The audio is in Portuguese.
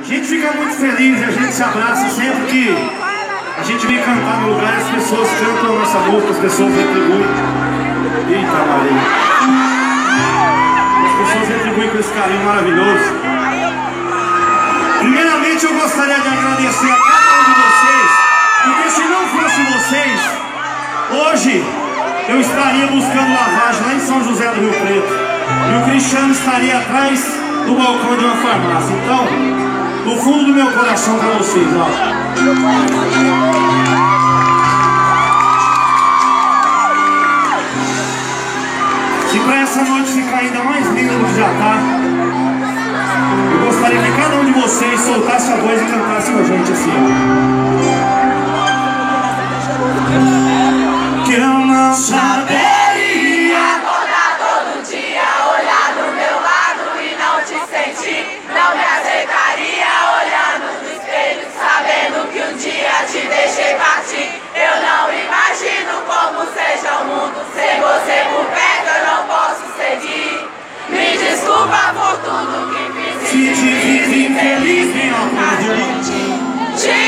A gente fica muito feliz e a gente se abraça sempre que a gente vem cantar no lugar, as pessoas cantam a nossa música, as pessoas retribuem. Eita, Maria. As pessoas retribuem com esse carinho maravilhoso. Primeiramente eu gostaria de agradecer a cada um de vocês, porque se não fosse vocês, hoje eu estaria buscando lavagem lá em São José do Rio Preto e o Cristiano estaria atrás do balcão de uma farmácia. Então, do fundo do meu coração pra vocês, ó. Se pra essa noite ficar ainda mais linda do que já tá, eu gostaria que cada um de vocês soltasse a voz e cantasse com a gente assim, ó. Que eu não saberia acordar todo dia, olhar do meu lado e não te sentir. Não me aceitaria olhando no espelho, sabendo que um dia te deixei partir. Eu não imagino como seja o mundo sem você por perto, eu não posso seguir. Me desculpa por tudo que fiz. Se te fiz infeliz, me acorde. Te